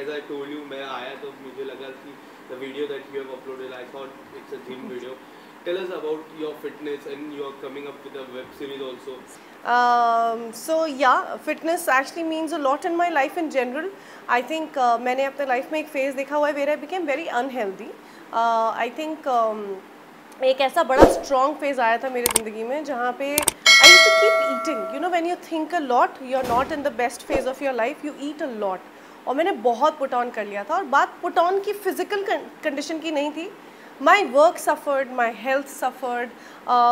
as I told you, मैं आया तो मुझे लगा कि the video that you have uploaded, I thought it's a gym video. Tell us about your fitness, and you are coming up with a web series also. So yeah, fitness actually means a lot in my life in general. I think मैंने अपने life में एक phase देखा हुआ है where I became very unhealthy. I think एक ऐसा बड़ा strong phase आया था मेरी ज़िंदगी में जहाँ पे I used to keep eating. You know, when you think a lot, you're not in the best phase of your life, you eat a lot. और मैंने बहुत put on कर लिया था, और बात put on की physical condition की नहीं थी. My work suffered, my health suffered.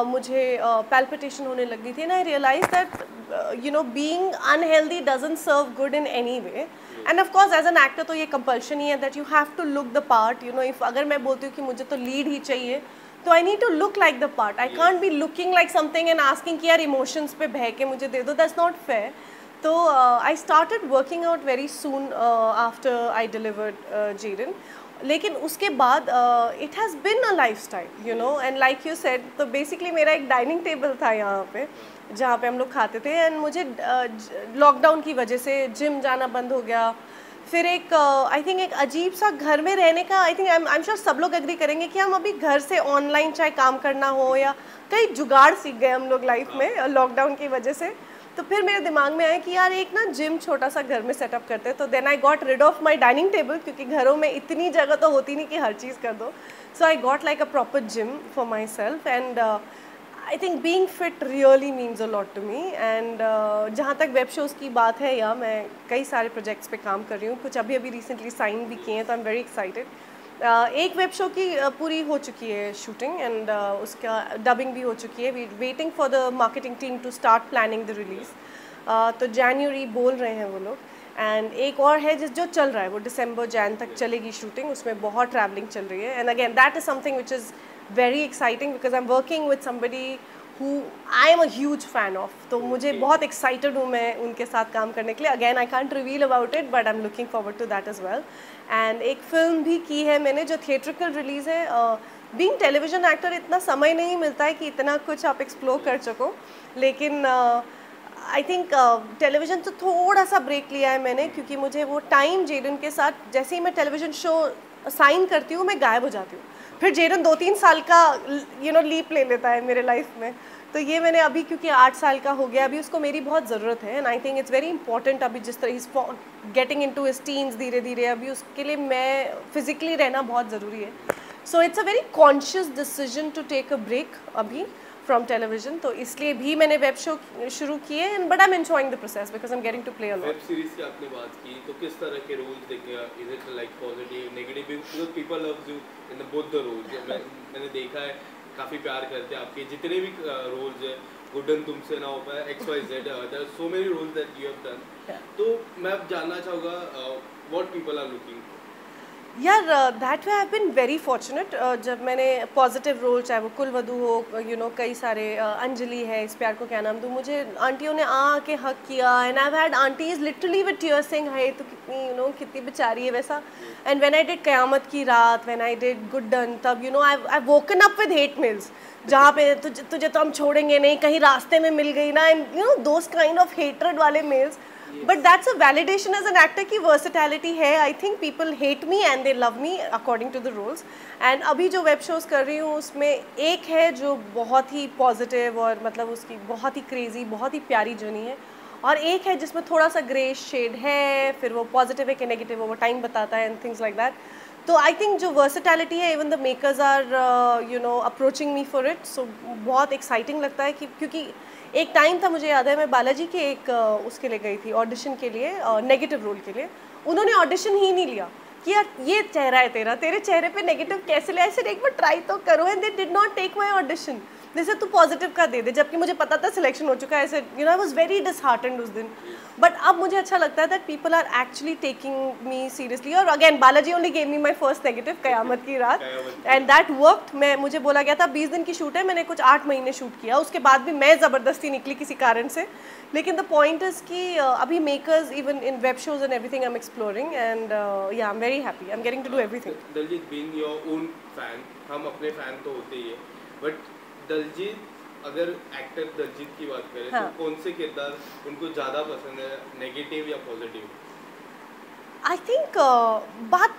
मुझे palpitation होने लग गई थी, and I realized that you know, being unhealthy doesn't serve good in any way. And of course as an actor तो ये compulsion ही है that you have to look the part. You know, if अगर मैं बोलती हूँ कि मुझे तो lead ही चाहिए, तो I need to look like the part. I can't be looking like something and asking कि यार emotions पे बह के मुझे दे दो. That's not fair. So I started working out very soon after I delivered Jaden. लेकिन उसके बाद it has been a lifestyle, you know, and like you said, तो basically मेरा एक dining table था यहाँ पे जहाँ पे हम लोग खाते थे, and मुझे लॉकडाउन की वजह से जिम जाना बंद हो गया. फिर एक आई थिंक एक अजीब सा घर में रहने का, I think I am sure सब लोग एग्री करेंगे कि हम अभी घर से ऑनलाइन चाहे काम करना हो या कई जुगाड़ सीख गए हम लोग लाइफ में लॉकडाउन की वजह से. तो फिर मेरे दिमाग में आया कि यार एक ना जिम छोटा सा घर में सेटअप करते हैं. तो then I got rid of my dining table, क्योंकि घरों में इतनी जगह तो होती नहीं कि हर चीज़ कर दो. So I got like a proper gym for myself, and I think being fit really means a lot to me. And जहाँ तक वेब शोज़ की बात है, या मैं कई सारे प्रोजेक्ट्स पे काम कर रही हूँ, कुछ अभी रिसेंटली साइन भी किए हैं, तो आई एम वेरी एक्साइटेड. एक वेब शो की पूरी हो चुकी है शूटिंग, एंड उसका डबिंग भी हो चुकी है. We waiting for the marketing team to start planning the release. तो जनवरी बोल रहे हैं वो लोग. एंड एक और है जो चल रहा है, वो दिसंबर जैन तक चलेगी शूटिंग. उसमें बहुत ट्रैवलिंग चल रही है, and again that is something which is very exciting because I am working with somebody who I am a huge fan of. तो मुझे बहुत एक्साइटेड हूँ मैं उनके साथ काम करने के लिए. Again I can't reveal about it, but I am looking forward to that as well. And एक फिल्म भी की है मैंने जो थिएट्रिकल रिलीज़ है. बीइंग टेलीविजन एक्टर इतना समय नहीं मिलता है कि इतना कुछ आप एक्सप्लोर कर सको, लेकिन आई थिंक टेलीविज़न तो थोड़ा सा ब्रेक लिया है मैंने, क्योंकि मुझे वो टाइम जेडन के साथ, जैसे ही मैं टेलीविज़न शो साइन करती हूँ मैं गायब हो जाती हूँ. फिर जेडन 2-3 साल का यू नो लीप ले लेता है मेरे लाइफ में. तो ये मैंने अभी, क्योंकि 8 साल का हो गया, अभी उसको मेरी बहुत ज़रूरत है. And I think it's very important. अभी जिस तरह is getting into his teens धीरे धीरे, अभी उसके लिए मैं फिजिकली रहना बहुत ज़रूरी है. So it's a very conscious decision to take a break अभी फ्रॉम टेलीविजन. तो इसलिए भी मैंने वेब शो शुरू किए, and but I am enjoying the process because I am getting to play a lot. Web series की आपने बात की, तो किस तरह के रोल्स देखेगा? Is it like positive, negative? Because people loves you in both the roles. मैंने देखा है काफ़ी प्यार करते हैं आपके जितने भी रोल्स है. गुडन तुमसे ना हो पाया, XYZ, there are so many roles that you have done. तो मैं अब जानना चाहूँगा व्हाट पीपल आर लुकिंग. यार that way I have been very fortunate. जब मैंने पॉजिटिव रोल, चाहे वो कुलवधू हो, यू नो कई सारे अंजलि है, इस प्यार को क्या नाम दूँ, मुझे आंटियों ने आके हक किया. And I have had aunties literally with tears saying हाय तो कितनी यू नो कितनी बेचारी है वैसा. And when I did Qayamat Ki Raat, when I did Guddan, तब you know I woken up with hate mails, जहाँ पे तुझे तो हम छोड़ेंगे नहीं, कहीं रास्ते में मिल गई ना, and you know those kind of hatred वाले males. But that's a validation as an actor की वर्सिटैलिटी है. I think people hate me and they love me according to the roles. And अभी जो वेब शोज़ कर रही हूँ उसमें एक है जो बहुत ही पॉजिटिव और मतलब उसकी बहुत ही क्रेजी, बहुत ही प्यारी जर्नी है, और एक है जिसमें थोड़ा सा ग्रे शेड है. फिर वो पॉजिटिव है कि नेगेटिव है वो टाइम बताता है, एंड थिंग्स लाइक दैट. तो आई थिंक जो वर्सिटैलिटी है, even the makers are you know approaching me for it. So बहुत एक्साइटिंग लगता है कि क्योंकि एक टाइम था, मुझे याद है मैं बालाजी के एक उसके लिए गई थी ऑडिशन के लिए, नेगेटिव रोल के लिए. उन्होंने ऑडिशन ही नहीं लिया कि यार ये चेहरा है तेरा, तेरे चेहरे पे नेगेटिव कैसे ले, ऐसे एक बार ट्राई तो करो. And they did not take my audition. जैसे तू पॉजिटिव का दे दे, जबकि मुझे पता था सिलेक्शन हो चुका है. ऐसे you know I was very disheartened उस दिन. बट अब मुझे अच्छा लगता है that people are actually taking me seriously. और again Balaji only gave me my first negative, Qayamat Ki Raat, and that worked. मुझे बोला गया था 20 दिन की शूट है, मैंने कुछ 8 महीने शूट किया. उसके बाद भी मैं ज़बरदस्ती निकली किसी कारण से. लेकिन द पॉइंट इज़ कि अभी makers even in web shows and everything I am exploring, and yeah I am very happy. I am getting to do everything. Daljeet being your own fan, हम अपने फैन तो होते ही है, बट दलजीत, अगर actor Daljit की बात करें, हाँ, तो कौन से किरदार उनको ज़्यादा पसंद है, नेगेटिव या पॉजिटिव? आई थिंक बात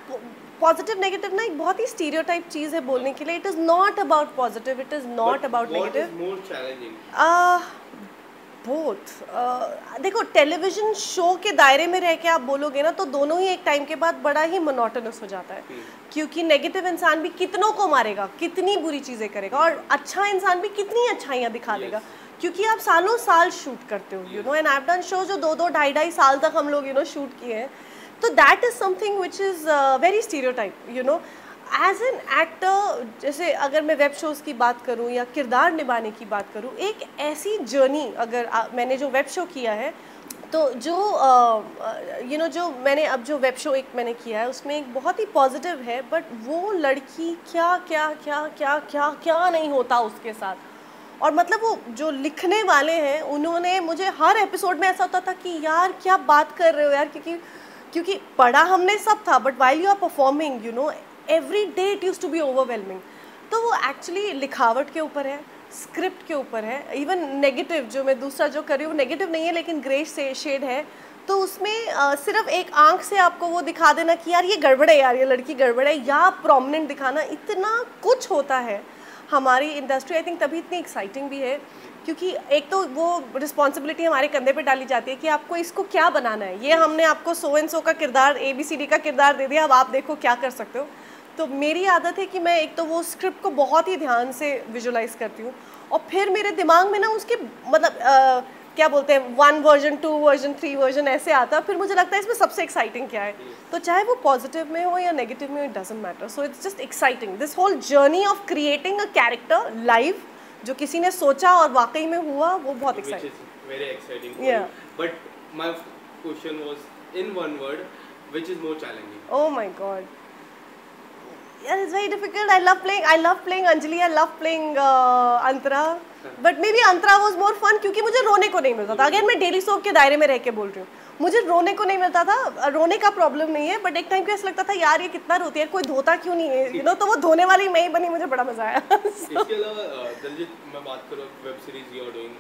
पॉजिटिव नेगेटिव ना एक बहुत ही स्टीरियोटाइप चीज़ है बोलने के लिए. It is not about positive, it is not about negative. More challenging? Both. देखो, टेलीविजन शो के दायरे में रह के आप बोलोगे ना तो दोनों ही एक टाइम के बाद बड़ा ही मोनोटोनस हो जाता है. क्योंकि नेगेटिव इंसान भी कितनों को मारेगा, कितनी बुरी चीज़ें करेगा, और अच्छा इंसान भी कितनी अच्छाइयाँ दिखा देगा. क्योंकि आप सालों साल शूट करते हो, you know, and I have done show जो 2-2, 2.5 साल तक हम लोग, यू नो, शूट किए हैं. तो that is something which is very stereotype, you know. As an actor, जैसे अगर मैं वेब शोज़ की बात करूं या किरदार निभाने की बात करूं, एक ऐसी जर्नी अगर मैंने जो वेब शो किया है, तो जो यू नो, जो मैंने अब जो वेब शो एक मैंने किया है उसमें एक बहुत ही पॉजिटिव है, बट वो लड़की क्या क्या क्या क्या क्या क्या नहीं होता उसके साथ. और मतलब वो जो लिखने वाले हैं उन्होंने मुझे हर एपिसोड में ऐसा होता था कि यार क्या बात कर रहे हो यार, क्योंकि पढ़ा हमने सब था, but while you are performing, you know, every day it use to be overwhelming. तो वो एक्चुअली लिखावट के ऊपर है, स्क्रिप्ट के ऊपर है. इवन नेगेटिव जो मैं दूसरा जो कर रही हूँ, नेगेटिव नहीं है लेकिन ग्रे से शेड है. तो उसमें सिर्फ एक आंख से आपको वो दिखा देना कि यार ये गड़बड़ है, यार ये लड़की गड़बड़ है, या प्रोमिनेंट दिखाना, इतना कुछ होता है हमारी इंडस्ट्री. आई थिंक तभी इतनी एक्साइटिंग भी है, क्योंकि एक तो वो रिस्पॉन्सिबिलिटी हमारे कंधे पे डाली जाती है कि आपको इसको क्या बनाना है. ये हमने आपको सो एंड सो का किरदार, ABCD का किरदार दे दिया, अब आप देखो क्या कर सकते हो. तो मेरी आदत है कि मैं एक तो वो स्क्रिप्ट को बहुत ही ध्यान से विजुलाइज करती हूँ, और फिर मेरे दिमाग में ना उसके मतलब क्या बोलते हैं 1 वर्जन 2 वर्जन 3 वर्जन ऐसे आता है. फिर मुझे लगता है इसमें सबसे एक्साइटिंग क्या है. तो चाहे वो पॉजिटिव में हो या नेगेटिव में हो, it doesn't matter. So it's just exciting, this whole journey of creating a character live, जो किसी ने सोचा और वाकई में हुआ, वो बहुत exciting. Very exciting. Yeah. But my question was in one word, which is more challenging? Oh my God. Yeah, it's very difficult. I love playing Anjali. I love playing Antara. But maybe Antara was more fun क्योंकि मुझे रोने को नहीं मिलता था. अगर मैं daily soap के दायरे में रह के बोल रही हूँ, मुझे रोने को नहीं मिलता था. रोने का प्रॉब्लम नहीं है, बट एक टाइम पे ऐसा लगता था यार ये कितना रोती है, कोई धोता क्यों नहीं है, यू नो. तो वो धोने वाली मैं ही बनी, मुझे बड़ा मजा आया. इसके अलावा दलजीत, मैं बात करूँ web series you are doing,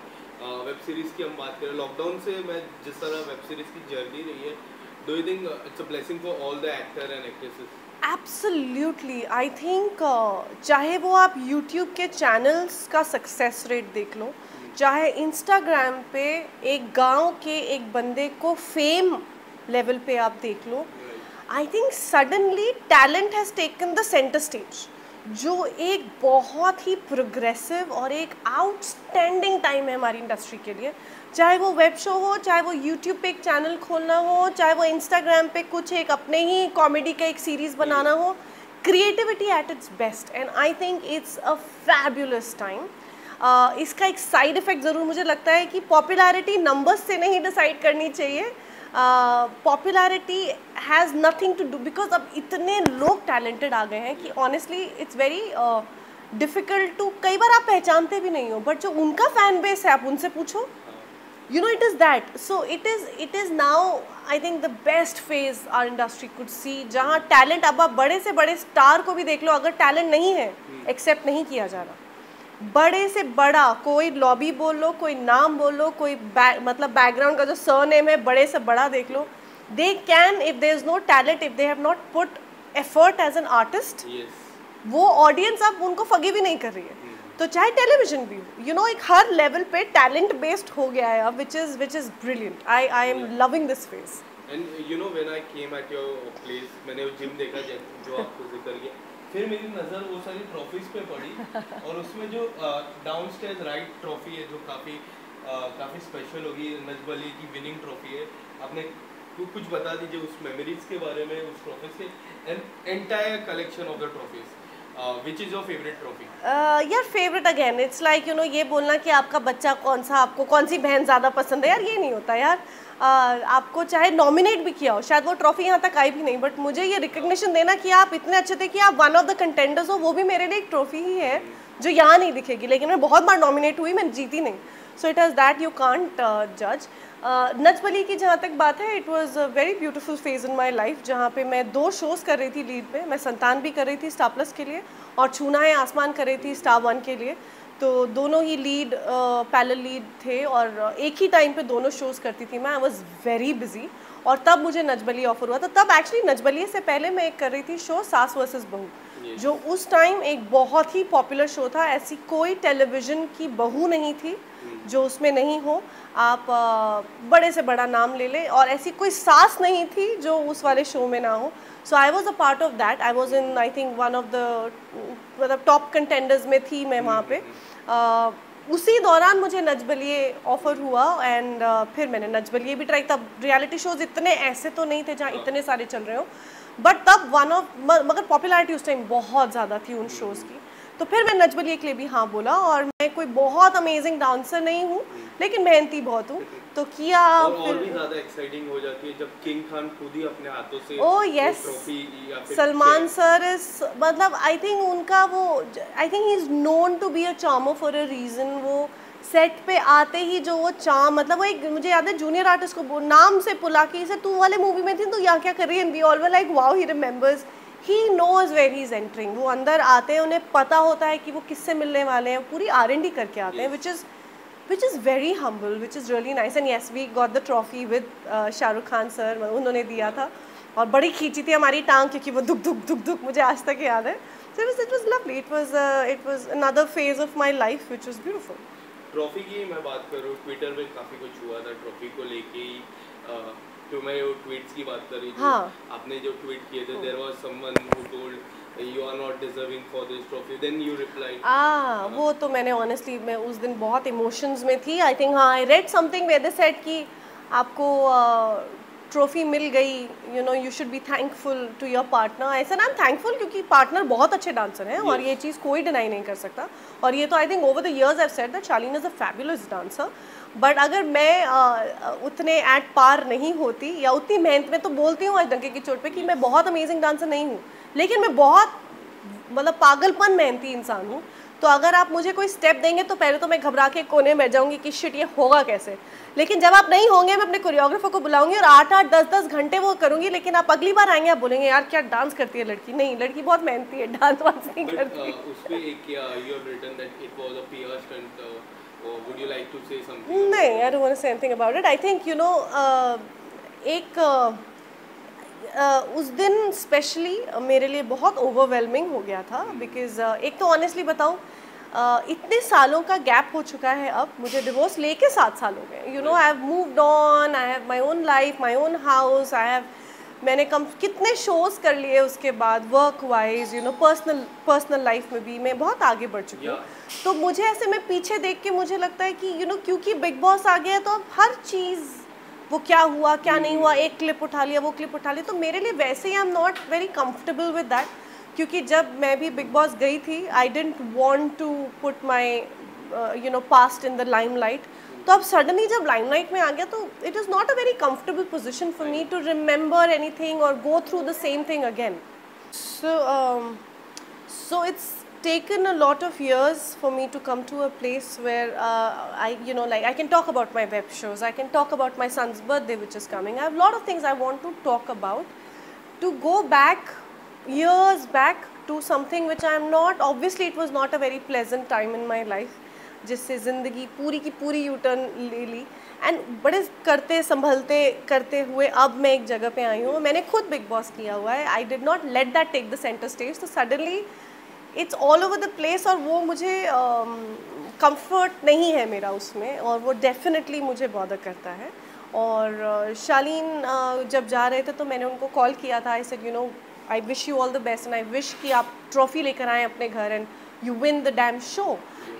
web series की हम बात करें, लॉकडाउन से मैं जिस तरह वेब सीरीज की जर्नी रही है, do you think it's a blessing for all the actor and actresses? Absolutely. I think चाहे वो आप यूट्यूब के चैनल्स का सक्सेस रेट देख लो, चाहे इंस्टाग्राम पे एक गांव के एक बंदे को फेम लेवल पे आप देख लो, I think suddenly talent has taken the centre stage, जो एक बहुत ही प्रोग्रेसिव और एक आउटस्टैंडिंग टाइम है हमारी इंडस्ट्री के लिए. चाहे वो वेब शो हो, चाहे वो यूट्यूब पे एक चैनल खोलना हो, चाहे वो इंस्टाग्राम पे कुछ एक अपने ही कॉमेडी का एक सीरीज़ बनाना हो, creativity at its best. And I think it's a fabulous time. इसका एक साइड इफ़ेक्ट ज़रूर मुझे लगता है कि पॉपुलैरिटी नंबर्स से नहीं डिसाइड करनी चाहिए. Popularity has nothing to do, because अब इतने लोग टैलेंटेड आ गए हैं कि honestly it's very difficult to, कई बार आप पहचानते भी नहीं हो, बट जो उनका फैन बेस है आप उनसे पूछो, you know, it is that. So it is now I think the best phase our industry could see, जहाँ टैलेंट, अब आप बड़े से बड़े स्टार को भी देख लो, अगर टैलेंट नहीं है एक्सेप्ट नहीं किया जा रहा. बड़े से बड़ा कोई लॉबी बोल लो, कोई नाम बोल लो, कोई मतलब बैकग्राउंड का जो सरनेम है, बड़े से बड़ा देख लो, they can, if there is no talent, if they have not put effort as an artist, वो ऑडियंस अब उनको फगी भी नहीं कर रही है. तो चाहे टेलीविजन भी हो, यू नो, एक हर लेवल पे टैलेंट बेस्ड हो गया है अब, which is brilliant. I am loving this phase. And you know, when I came at your place, मैंने वो जिम देखा जो आपको जिक्र किया, फिर मेरी नज़र वो सारी ट्रॉफीज पे पड़ी, और उसमें जो डाउनस्टेज राइट ट्रॉफी है जो काफ़ी स्पेशल होगी, नजब अली की विनिंग ट्रॉफी है. आपने कुछ बता दीजिए उस मेमोरीज के बारे में, उस ट्रॉफीज के, and entire collection of the trophies. Which is your favorite trophy? यार favourite again, it's like you know, ये बोलना कि आपका बच्चा कौन सा, आपको कौन सी बहन ज़्यादा पसंद है, यार ये नहीं होता यार. आपको चाहे नॉमिनेट भी किया हो, शायद वो ट्रॉफी यहाँ तक आई भी नहीं, बट मुझे ये रिकग्निशन देना कि आप इतने अच्छे थे कि आप वन ऑफ द कंटेंडर्स हो, वो भी मेरे लिए एक ट्रॉफी ही है जो यहाँ नहीं दिखेगी. लेकिन मैं बहुत बार नॉमिनेट हुई, मैं जीती नहीं. So it has that, you can't जज. नजब अली की जहाँ तक बात है, it was a very beautiful phase in my life, जहाँ पे मैं 2 शोज़ कर रही थी लीड पे. मैं संतान भी कर रही थी स्टार प्लस के लिए, और छूना है आसमान कर रही थी स्टार 1 के लिए. तो दोनों ही लीड पैरेलल लीड थे और एक ही टाइम पे दोनों शोज़ करती थी मैं। आई वॉज वेरी बिजी और तब मुझे नच-बलिए ऑफर हुआ था। तब एक्चुअली नच-बलिए से पहले मैं एक कर रही थी शो सास वर्सेस बहू, जो उस टाइम एक बहुत ही पॉपुलर शो था। ऐसी कोई टेलीविज़न की बहू नहीं थी जो उसमें नहीं हो। आप बड़े से बड़ा नाम ले लें, और ऐसी कोई सास नहीं थी जो उस वाले शो में ना हो। So I was a part of that. I was in I think one of the मतलब टॉप कंटेंडर्स में थी मैं वहाँ पे। उसी दौरान मुझे नच-बलिए ऑफ़र हुआ एंड फिर मैंने नच-बलिए भी ट्राई। तब रियलिटी शोज़ इतने ऐसे तो नहीं थे जहाँ इतने सारे चल रहे हो, बट तब वन ऑफ मगर पॉपुलैरिटी उस टाइम बहुत ज़्यादा थी उन शोज़ की। तो फिर मैं नच-बलिए के लिए भी हाँ बोला, और मैं कोई बहुत अमेजिंग डांसर नहीं हूँ लेकिन मेहनती बहुत हूँ, तो किया। और भी ज़्यादा एक्साइटिंग हो जाती है जब किंग खान खुद ही अपने हाथों से यस, ट्रॉफी या फिर सलमान सर इज मतलब आई थिंक उनका वो I think he is known to be a charmer for a reason. वो सेट पे आते ही जो वो चार्म, मतलब वो एक मुझे याद है जूनियर आर्टिस्ट को नाम से बुला के इसे तू वाले मूवी में थी तो यहाँ क्या कर रही है, and we all were like wow he remembers, he knows where he is entering. वो अंदर आते हैं, उन्हें पता होता है कि वो किससे मिलने वाले हैं, पूरी R&D करके आते हैं, which is very humble, which is really nice. And yes, we got the trophy with Shahrukh Khan sir, उन्होंने दिया था और बड़ी खींची थी हमारी टांग क्योंकि वो दुख दुख दुख दुख मुझे आज तक याद है। So it was lovely. It was another phase of my life which was beautiful. Trophy की मैं बात करूँ, ट्विटर पे काफ़ी कुछ हुआ था ट्रॉफी को लेके ही। तो मैं वो ट्वीट्स की बात कर रही थी। हाँ। आपने जो ट्वीट किए थे, there was someone who told you are not deserving for this trophy, then you replied. वो तो मैंने ऑनेस्टली मैं उस दिन बहुत इमोशंस में थी। आई थिंक हाँ I read something where they said कि आपको ट्रॉफी मिल गई, you know you should be thankful to your partner. ऐसा ना, थैंकफुल क्योंकि पार्टनर बहुत अच्छे डांसर हैं और ये चीज़ कोई डिनाई नहीं कर सकता। और ये तो I think over the years I have said that Shaleen is a fabulous dancer, but अगर मैं उतने एट पार नहीं होती या उतनी मेहनत में, तो बोलती हूँ आज डंके की चोट पे कि मैं बहुत अमेजिंग डांसर नहीं हूँ, लेकिन मैं बहुत मतलब पागलपन मेहनती इंसान हूँ। तो अगर आप मुझे कोई स्टेप देंगे तो पहले तो मैं घबरा के कोने में बैठ जाऊँगी कि शिट ये होगा कैसे, लेकिन जब आप नहीं होंगे मैं अपने कोरियोग्राफर को बुलाऊंगी और 8-8 10-10 घंटे वो करूँगी, लेकिन आप अगली बार आएंगे आप बोलेंगे यार क्या डांस करती है लड़की। नहीं, लड़की बहुत मेहनती है, डांस वांस नहीं करती। उसपे एक you have written that it was a PR stunt, would you like to say something? नहीं, I don't want to say anything about it. I think you know एक उस दिन स्पेशली मेरे लिए बहुत ओवरवेलमिंग हो गया था, बिकॉज एक तो ऑनेस्टली बताऊँ इतने सालों का गैप हो चुका है। अब मुझे डिवोर्स लेके 7 साल हो गए। You know I have moved on, I have my own life, my own house, मैंने कितने शोज़ कर लिए उसके बाद, work wise, you know personal life में भी मैं बहुत आगे बढ़ चुकी हूँ। तो मुझे ऐसे में पीछे देख के मुझे लगता है कि यू नो क्योंकि बिग बॉस आ गया तो अब हर चीज़ वो क्या हुआ क्या नहीं हुआ, एक क्लिप उठा लिया वो क्लिप उठा लिया, तो मेरे लिए वैसे ही I am not very comfortable with that. क्योंकि जब मैं भी बिग बॉस गई थी I didn't want to put my you know past in the limelight. तो अब सडनली जब लाइमलाइट में आ गया तो it is not a very comfortable position for me to remember anything और go through the same thing again. So it's taken a lot of years for me to come to a place where I you know like I can talk about my web shows, I can talk about my son's birthday which is coming, I have a lot of things I want to talk about, to go back years back to something which I am not, obviously it was not a very pleasant time in my life जिससे ज़िंदगी पूरी की पूरी U turn ले ली, and बड़े करते संभलते करते हुए अब मैं एक जगह पे आई हूँ। मैंने खुद बिग बॉस किया हुआ है, I did not let that take the centre stage, तो suddenly it's all over the place और वो मुझे कंफर्ट नहीं है मेरा उसमें, और वो डेफिनेटली मुझे बॉदर करता है। और शालीन जब जा रहे थे तो मैंने उनको कॉल किया था, I said you know I wish you all the best and I wish कि आप ट्रॉफी लेकर आएँ अपने घर and you win the damn show,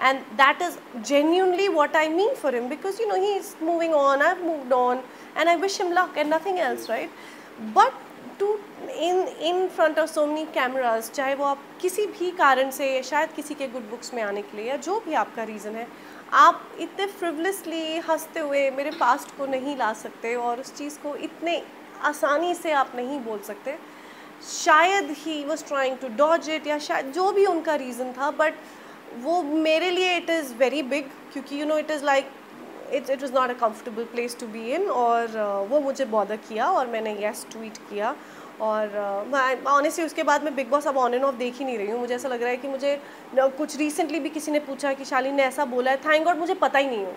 and that is genuinely what I mean for him, because you know he's moving on, I've moved on, and I wish him luck and nothing else, right? But to in front of so many cameras, चाहे वो आप किसी भी कारण से, शायद किसी के गुड बुक्स में आने के लिए या जो भी आपका रीज़न है, आप इतने फ्रिवलेसली हंसते हुए मेरे पास्ट को नहीं ला सकते और उस चीज़ को इतने आसानी से आप नहीं बोल सकते। शायद he was trying to dodge it, या शायद जो भी उनका रीज़न था, बट वो मेरे लिए इट इज़ वेरी बिग, क्योंकि you know it is like it is not a comfortable place to be in, और वो मुझे बॉदर किया और मैंने येस ट्वीट किया। और ऑनेस्टली उसके बाद मैं बिग बॉस अब ऑन एंड ऑफ देख ही नहीं रही हूँ। मुझे ऐसा लग रहा है कि मुझे कुछ रिसेंटली भी किसी ने पूछा कि शालीन ने ऐसा बोला है, थैंक गॉड मुझे पता ही नहीं हो,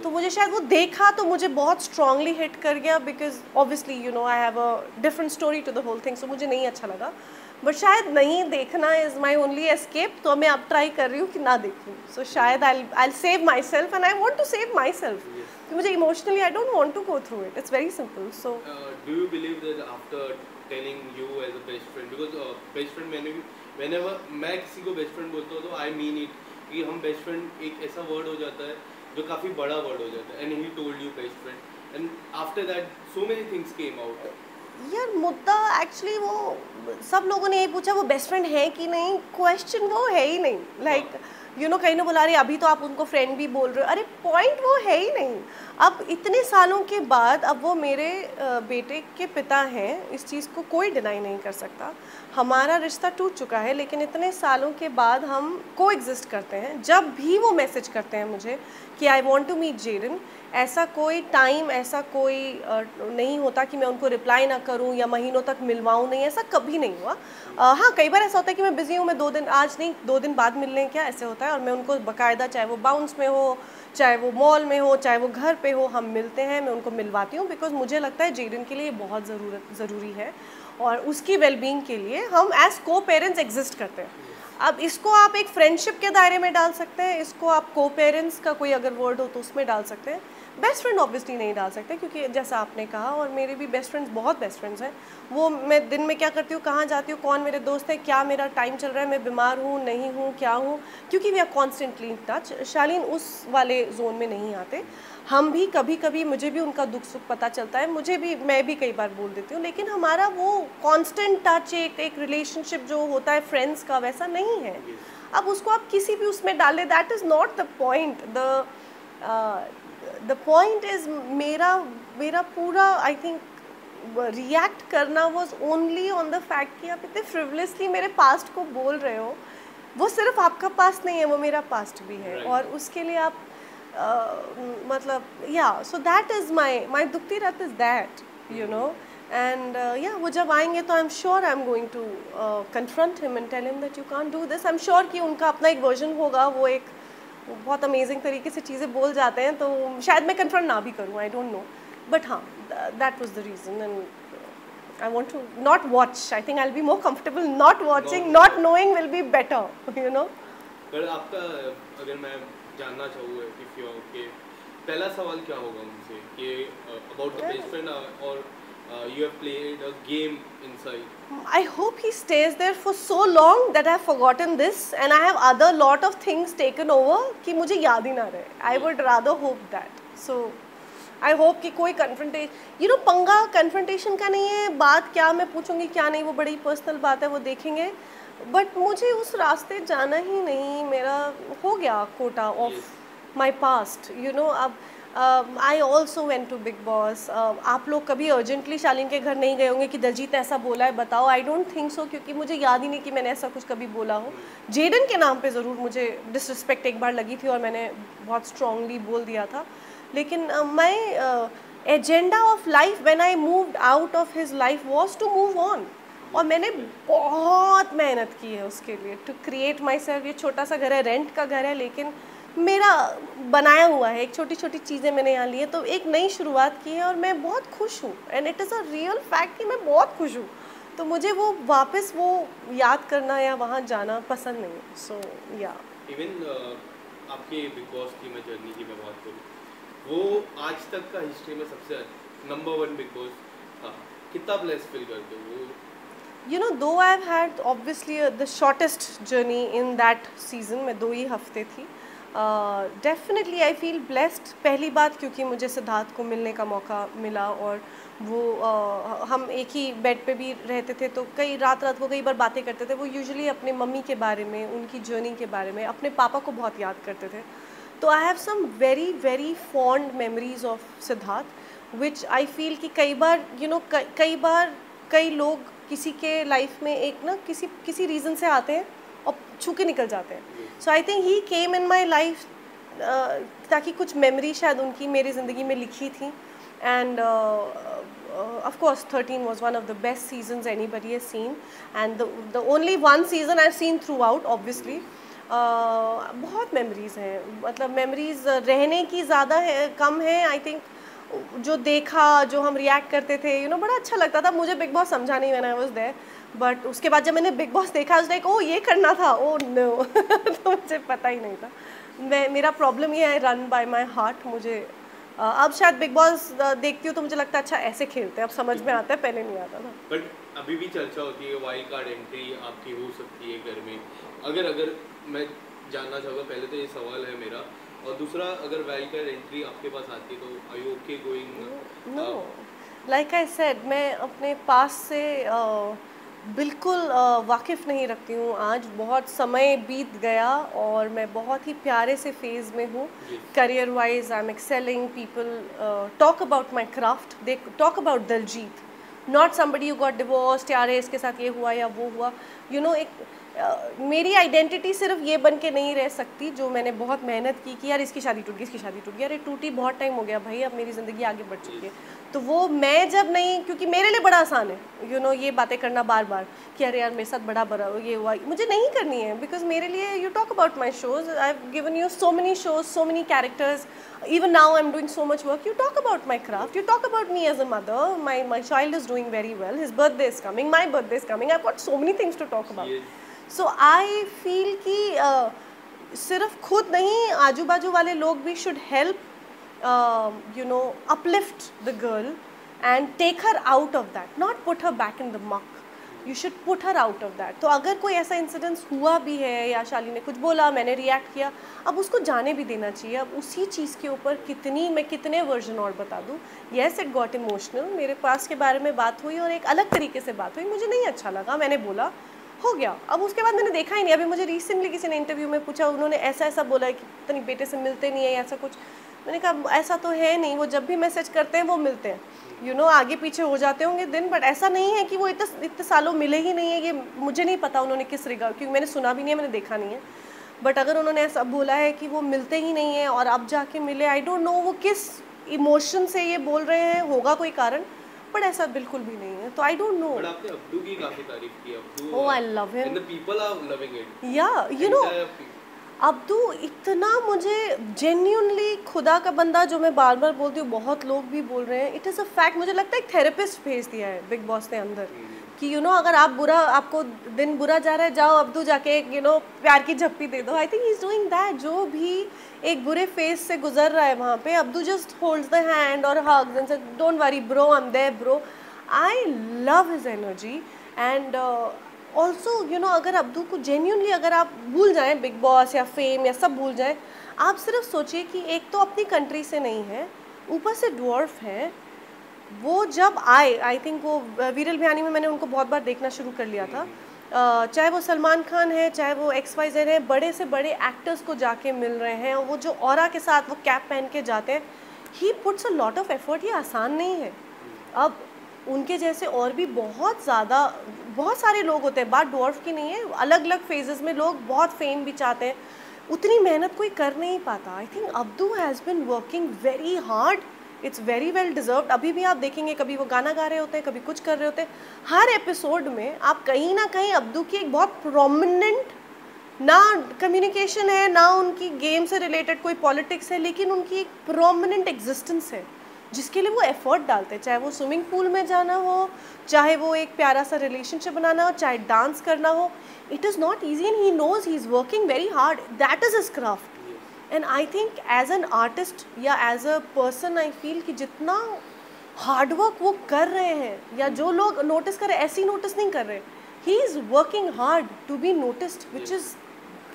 तो मुझे शायद वो देखा तो मुझे बहुत स्ट्रांगली हिट कर गया, because obviously you know I have a different story to the whole thing, so मुझे नहीं अच्छा लगा। बट शायद नहीं देखना इज़ माई ओनली एस्केप, तो मैं अब ट्राई कर रही हूँ कि ना देखूँ। सो शायद I save myself and I want to save myself, कि मुझे emotionally I don't want to go through it, it's very simple. So do you believe that after telling you as a best friend, because best friend मैंने भी whenever मैं किसी को best friend बोलता हूँ तो आई मीन इट, कि हम बेस्ट फ्रेंड एक ऐसा वर्ड हो जाता है जो काफ़ी बड़ा वर्ड हो जाता है, and he told you best friend and after that so many things came out. यार मुद्दा एक्चुअली वो सब लोगों ने यही पूछा वो बेस्ट फ्रेंड है कि नहीं, क्वेश्चन वो है ही नहीं। लाइक यू नो कहीं ना बुला रहे अभी तो आप उनको फ्रेंड भी बोल रहे हो, अरे पॉइंट वो है ही नहीं। अब इतने सालों के बाद अब वो मेरे बेटे के पिता हैं, इस चीज़ को कोई डिनाई नहीं कर सकता। हमारा रिश्ता टूट चुका है, लेकिन इतने सालों के बाद हम को एग्जिस्ट करते हैं। जब भी वो मैसेज करते हैं मुझे कि I want to meet Jaden, ऐसा कोई टाइम ऐसा कोई नहीं होता कि मैं उनको रिप्लाई ना करूं या महीनों तक मिलवाऊं नहीं, ऐसा कभी नहीं हुआ। हाँ कई बार ऐसा होता है कि मैं बिज़ी हूँ, मैं 2 दिन आज नहीं 2 दिन बाद मिल लें क्या, ऐसे होता है, और मैं उनको बाकायदा चाहे वो बाउंस में हो, चाहे वो मॉल में हो, चाहे वो घर पे हो, हम मिलते हैं, मैं उनको मिलवाती हूँ, बिकॉज मुझे लगता है जेडन के लिए बहुत ज़रूरी है और उसकी वेलबींग के लिए हम एज को पेरेंट्स एग्जिस्ट करते हैं। अब इसको आप एक फ्रेंडशिप के दायरे में डाल सकते हैं, इसको आप को पेरेंट्स का कोई अगर वर्ड हो तो उसमें डाल सकते हैं। बेस्ट फ्रेंड ऑब्वियसली नहीं डाल सकते, क्योंकि जैसा आपने कहा, और मेरे भी बेस्ट फ्रेंड्स बहुत बेस्ट फ्रेंड्स हैं। वो मैं दिन में क्या करती हूँ, कहाँ जाती हूँ, कौन मेरे दोस्त हैं, क्या मेरा टाइम चल रहा है, मैं बीमार हूँ नहीं हूँ क्या हूँ, क्योंकि we are constantly in touch. Shalin उस वाले जोन में नहीं आते। हम भी कभी कभी मुझे भी उनका दुख सुख पता चलता है, मुझे भी मैं भी कई बार बोल देती हूँ, लेकिन हमारा वो कांस्टेंट टच एक रिलेशनशिप जो होता है फ्रेंड्स का वैसा नहीं है। अब उसको आप किसी भी उसमें डालें, that is not the point. The point is मेरा पूरा आई थिंक रिएक्ट करना was only on the fact कि आप इतने फ्रिवलेसली मेरे पास्ट को बोल रहे हो। वो सिर्फ आपका पास्ट नहीं है, वो मेरा पास्ट भी है, और उसके लिए आप मतलब या सो दैट इज़ माई दुखती रात is that you know. And या वो जब आएंगे तो I am sure I am going to confront him and tell him that you can't do this. I am sure कि उनका अपना एक वर्जन होगा, वो एक बहुत अमेजिंग तरीके से चीज़ें बोल जाते हैं, तो शायद मैं कन्फ्रंट ना भी करूँ, आई डोंट नो, बट हाँ that was the reason. And I want to not watch. I think I'll be more comfortable not watching. Not knowing will be better, you know. पर आपका अगर मैं जानना चाहूँगा if you are okay, पहला सवाल क्या होगा उनसे कि about the best friend or you have played a game inside. I hope he stays there for so long that I have forgotten this and I have other lot of things taken over कि मुझे याद ही ना रहे. I would rather hope that. So I hope कि कोई confrontation, you know पंगा confrontation का नहीं है, बात क्या मैं पूछूंगी क्या नहीं वो बड़ी पर्सनल बात है, वो देखेंगे, बट मुझे उस रास्ते जाना ही नहीं। मेरा हो गया quota of my past, you know. अब I also went to Bigg Boss. आप लोग कभी अर्जेंटली शालीन के घर नहीं गए होंगे कि दलजीत ऐसा बोला है बताओ, आई डोंट थिंक सो, क्योंकि मुझे याद ही नहीं कि मैंने ऐसा कुछ कभी बोला हो। जेडन के नाम पे ज़रूर मुझे डिसरिस्पेक्ट एक बार लगी थी और मैंने बहुत स्ट्रांगली बोल दिया था, लेकिन my agenda of life when I moved out of his life was to move on, और मैंने बहुत मेहनत की है उसके लिए टू क्रिएट माई सेल्फ। ये छोटा सा घर है, रेंट का घर है, लेकिन मेरा बनाया हुआ है, एक छोटी छोटी चीज़ें मैंने यहाँ ली है, तो एक नई शुरुआत की है और मैं बहुत खुश हूँ। And it is a real fact कि मैं बहुत खुश हूँ, तो मुझे वो वापस वो याद करना या वहाँ जाना पसंद नहीं है। सो या इवन आपके बिग बॉस की मैं जर्नी की मैं बात करूँ, वो आज तक का हिस्ट्री में सबसे नंबर 1 बिग बॉस था, कितना ब्लेस फील करते हो? You know, though I've had obviously the shortest journey in that season, मैं 2 ही हफ्ते थी, definitely I feel blessed। पहली बात क्योंकि मुझे सिद्धार्थ को मिलने का मौका मिला, और वो हम एक ही बेड पे भी रहते थे, तो कई रात को कई बार बातें करते थे। वो यूजुअली अपने मम्मी के बारे में, उनकी जर्नी के बारे में, अपने पापा को बहुत याद करते थे। तो I have some very very fond memories of Siddharth which I feel कि कई बार यू नो कई बार कई लोग किसी के लाइफ में एक ना किसी रीज़न से आते हैं और छू के निकल जाते हैं। सो आई think he came in my life ताकि कुछ मेमोरी शायद उनकी मेरी ज़िंदगी में लिखी थी। And of course 13 was one of the best seasons anybody has seen, and the only one season I've seen throughout obviously. बहुत मेमोरीज़ हैं, मतलब मेमोरीज़ रहने की ज़्यादा है कम है आई थिंक। जो देखा, जो हम रिएक्ट करते थे, बड़ा अच्छा लगता था। मुझे बिग बॉस समझा नहीं when I was there, but उसके बाद जब मैंने बिग बॉस देखा उस लाइक ओ ये करना था, ओ नो तो मुझे पता ही नहीं था। मेरा प्रॉब्लम ये है, रन बाय माय हार्ट। मुझे अब शायद बिग बॉस देखती हूँ तो मुझे लगता है अच्छा ऐसे खेलते हैं, अब समझ में आता है, पहले नहीं आता था। बट अभी भी चर्चा होती है वाइल्ड कार्ड एंट्री आपकी हो सकती है घर में। अगर मैं जानना चाहूँगा, पहले तो ये सवाल है मेरा, और दूसरा अगर वाइल्ड कार्ड एंट्री आपके पास आती है तो are you okay going? No, like I said, मैं अपने पास से बिल्कुल वाकिफ़ नहीं रखती हूँ। आज बहुत समय बीत गया और मैं बहुत ही प्यारे से फेज़ में हूँ। Career wise I am excelling, people talk about my craft, they talk about Dalljiet, not somebody you got divorced, यार इसके साथ ये हुआ या वो हुआ। एक मेरी आइडेंटिटी सिर्फ ये बन के नहीं रह सकती जो मैंने बहुत मेहनत की कि यार इसकी शादी टूट गई, इसकी शादी टूट गई, अरे टूटी बहुत टाइम हो गया भाई, अब मेरी ज़िंदगी आगे बढ़ चुकी है। तो वो मैं जब नहीं, क्योंकि मेरे लिए बड़ा आसान है ये बातें करना बार बार कि अरे यार मेरे साथ बड़ा ये हुआ, मुझे नहीं करनी है। बिकॉज मेरे लिए you talk about my shows, I have given you so many shows, so many characters, even now I'm doing so much work. You talk about my craft, you talk about me as a mother, my child is doing very well, his birthday is coming, my birthday is coming, I've got so many things to talk about. So I feel कि सिर्फ खुद नहीं, आजू बाजू वाले लोग भी should help uplift the girl and take her out of that, not put her back in the muck. You should put her out of that. तो अगर कोई ऐसा इंसिडेंस हुआ भी है या शाली ने कुछ बोला, मैंने रिएक्ट किया, अब उसको जाने भी देना चाहिए। अब उसी चीज़ के ऊपर मैं कितने वर्जन और बता दूँ। येस इट गॉट इमोशनल, मेरे पास के बारे में बात हुई और एक अलग तरीके से बात हुई, मुझे नहीं अच्छा लगा, मैंने बोला, हो गया। अब उसके बाद मैंने देखा ही नहीं। अभी मुझे रिसेंटली किसी ने इंटरव्यू में पूछा, उन्होंने ऐसा बोला है कि पता नहीं बेटे से मिलते नहीं है ऐसा कुछ। मैंने कहा ऐसा तो है नहीं, वो जब भी मैसेज करते हैं वो मिलते हैं, आगे पीछे हो जाते होंगे दिन, बट ऐसा नहीं है कि वो इतने सालों मिले ही नहीं है। ये मुझे नहीं पता उन्होंने किस रिगार्ड, क्योंकि मैंने सुना भी नहीं है, मैंने देखा नहीं है। बट अगर उन्होंने ऐसा बोला है कि वो मिलते ही नहीं है और अब जाके मिले, आई डोंट नो वो किस इमोशन से ये बोल रहे हैं, होगा कोई कारण, बट ऐसा बिल्कुल भी नहीं है। तो आई डोंट नो। बट आपने अब्दू की काफी तारीफ की। Abdu, oh I love him and the people are loving it. या अब्दू इतना, मुझे जेन्युइनली खुदा का बंदा, जो मैं बार बार बोलती हूँ, बहुत लोग भी बोल रहे हैं, इट इज़ अ फैक्ट। मुझे लगता है एक थेरेपिस्ट भेज दिया है बिग बॉस ने अंदर कि अगर आपको दिन बुरा जा रहा है, जाओ अब्दू जाके प्यार की झप्पी दे दो। आई think he is doing that. जो भी एक बुरे फेज से गुजर रहा है वहाँ पे, Abdu just holds the hand और hugs and said don't worry bro, I am there bro. I love his energy and also अगर अब्दू को जेन्यूनली, अगर आप भूल जाएं बिग बॉस या फेम या सब भूल जाएं, आप सिर्फ सोचिए कि एक तो अपनी कंट्री से नहीं है, ऊपर से ड्वार्फ है। वो जब आए, आई थिंक वो वीरल भियानी में मैंने उनको बहुत बार देखना शुरू कर लिया था, चाहे वो सलमान खान है, चाहे वो XYZ है, बड़े से बड़े एक्टर्स को जाके मिल रहे हैं, और वो जो ऑरा के साथ वो कैप पहन के जाते हैं, he puts a lot of effort. ये आसान नहीं है। अब उनके जैसे और भी बहुत सारे लोग होते हैं, बात ड्वार्फ की नहीं है, अलग अलग फेजेस में लोग बहुत फेम भी चाहते हैं, उतनी मेहनत कोई कर नहीं पाता। I think Abdu has been working very hard, it's very well deserved. अभी भी आप देखेंगे, कभी वो गाना गा रहे होते हैं, कभी कुछ कर रहे होते हैं, हर एपिसोड में आप कहीं ना कहीं अब्दू की एक बहुत प्रोमिनेंट, ना कम्युनिकेशन है, ना उनकी गेम से रिलेटेड कोई पॉलिटिक्स है, लेकिन उनकी एक प्रोमिनेंट एग्जिस्टेंस है जिसके लिए वो एफर्ट डालते हैं। चाहे वो स्विमिंग पूल में जाना हो, चाहे वो एक प्यारा सा रिलेशनशिप बनाना हो, चाहे डांस करना हो, it is not easy and he knows he is working very hard, that is his craft. And I think as an artist या as a person, I feel कि जितना हार्डवर्क वो कर रहे हैं, या जो लोग नोटिस कर रहे हैं, ऐसे ही नोटिस नहीं कर रहे, he is working hard to be noticed, which is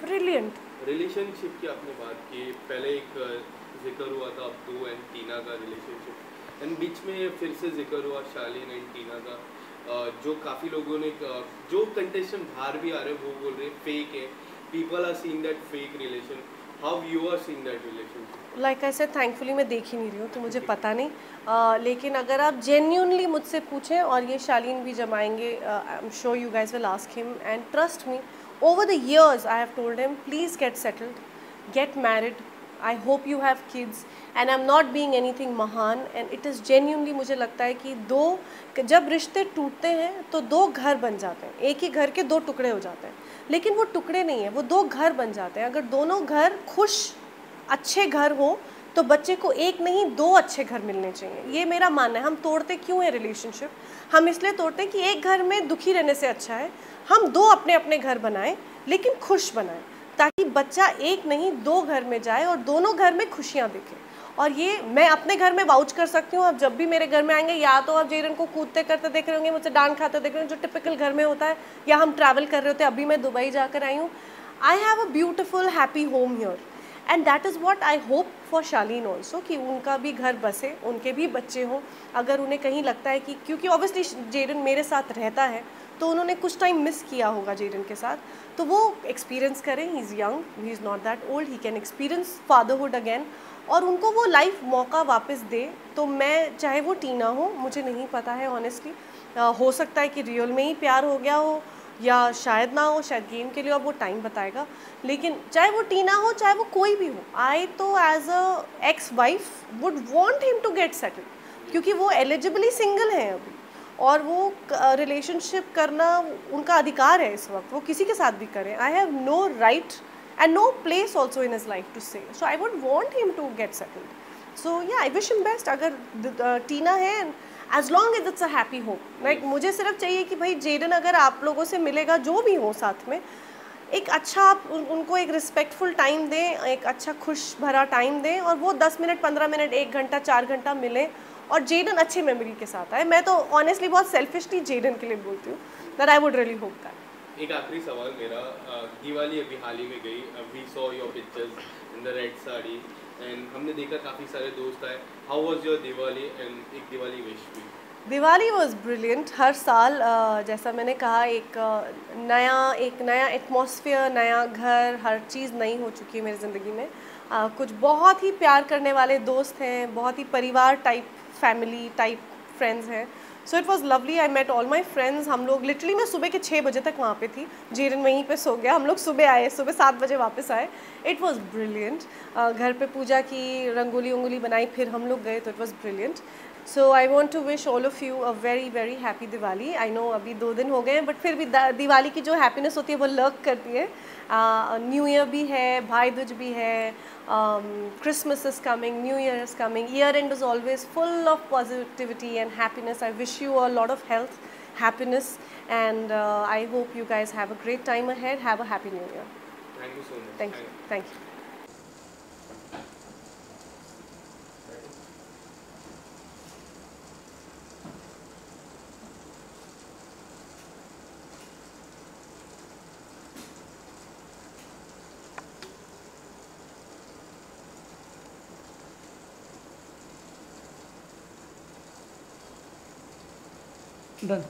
brilliant. Relationship की आपने बात की, पहले एक जिक्र हुआ था अब्दू एंड टीना का रिलेशनशिप, एंड बीच में फिर से जिक्र हुआ शालीन एंड टीना का, जो काफ़ी लोगों ने, जो कंटेस्टेंट बाहर भी आ रहे हैं वो बोल रहे हैं फेक है, people are seeing that fake relation, how you are seeing that relationship? Like I said, thankfully मैं देख ही नहीं रही हूँ तो मुझे पता नहीं, लेकिन अगर आप जेन्यूनली मुझसे पूछें, और ये शालीन भी जमाएंगे, I am sure you guys will ask him, and trust me, over the years I have told him please get settled, get married, I hope you have kids and I am not being anything महान, and it is genuinely मुझे लगता है कि जब रिश्ते टूटते हैं तो दो घर बन जाते हैं, एक ही घर के दो टुकड़े हो जाते हैं, लेकिन वो टुकड़े नहीं है, वो दो घर बन जाते हैं। अगर दोनों घर खुश अच्छे घर हो तो बच्चे को एक नहीं दो अच्छे घर मिलने चाहिए, ये मेरा मानना है। हम तोड़ते क्यों है रिलेशनशिप? हम इसलिए तोड़ते हैं कि एक घर में दुखी रहने से अच्छा है हम दो अपने अपने घर बनाएं, लेकिन खुश बनाएं, ताकि बच्चा एक नहीं दो घर में जाए और दोनों घर में खुशियाँ देखे। और ये मैं अपने घर में वाउच कर सकती हूँ। आप जब भी मेरे घर में आएंगे, या तो आप जेरन को कूदते करते देख रहे होंगे, मुझसे डांट खाते देख रहे होंगे, जो टिपिकल घर में होता है, या हम ट्रैवल कर रहे होते हैं। अभी मैं दुबई जाकर आई हूँ। I have a beautiful happy home here, and that is what I hope for Shaleen also, कि उनका भी घर बसे, उनके भी बच्चे हों। अगर उन्हें कहीं लगता है कि, क्योंकि ऑब्वियसली जेरन मेरे साथ रहता है तो उन्होंने कुछ टाइम मिस किया होगा जेरन के साथ, तो वो एक्सपीरियंस करें। He is young, he is not that old, he can experience fatherhood again, और उनको वो लाइफ मौका वापस दे। तो मैं, चाहे वो टीना हो, मुझे नहीं पता है ऑनेस्टली, हो सकता है कि रियल में ही प्यार हो गया हो, या शायद ना हो, शायद गेम के लिए अब वो टाइम बताएगा। लेकिन चाहे वो टीना हो, चाहे वो कोई भी हो, आई तो as a ex wife would want him to get settled, क्योंकि वो एलिजिबली सिंगल हैं अभी, और वो रिलेशनशिप करना उनका अधिकार है इस वक्त, वो किसी के साथ भी करें। I have no right and no place also in his life to say, so I would want him to get settled. So yeah, I wish him best. अगर टीना है, as long as it's a happy home, like मुझे सिर्फ चाहिए कि भाई Jadon अगर आप लोगों से मिलेगा, जो भी हो साथ में, एक अच्छा आप उनको एक रिस्पेक्टफुल टाइम दें, एक अच्छा खुश भरा टाइम दें, और वो 10 मिनट 15 मिनट 1 घंटा 4 घंटा मिले, और जेडन अच्छी मेमोरी के साथ आए। मैं तो ऑनेस्टली बहुत सेल्फिशली जेडन के लिए बोलती हूँ, that I would really hope that. एक आखिरी सवाल मेरा, दिवाली अभी हाल ही में गई, we saw your pictures in the red sari, and हमने देखा काफ़ी सारे दोस्त आए। How was your Diwali, and एक दिवाली विश भी? Diwali was brilliant. हर साल जैसा मैंने कहा, एक नया एटमॉस्फेयर, नया घर, हर चीज़ नई हो चुकी है मेरी ज़िंदगी में। कुछ बहुत ही प्यार करने वाले दोस्त हैं, बहुत ही परिवार टाइप, फैमिली टाइप फ्रेंड्स हैं। So it was lovely, I met all my friends. हम लोग लिटरली, मैं सुबह के 6 बजे तक वहाँ पे थी, जेरन वहीं पे सो गया, हम लोग सुबह आए, सुबह 7 बजे वापस आए। It was brilliant. घर पे पूजा की, रंगोली वंगोली बनाई, फिर हम लोग गए, तो it was brilliant. So I want to wish all of you a very very happy Diwali. I know अभी 2 दिन हो गए हैं, बट फिर भी दिवाली की जो हैप्पीनेस होती है वो लर्क करती है। न्यू ईयर भी है, भाई दूज भी है, Christmas is coming, New Year is coming, year end is always full of positivity and happiness. I wish you a lot of health, happiness, and I hope you guys have a great time ahead. Have a happy New Year. Thank you so much. Thank you. Thank you. Done.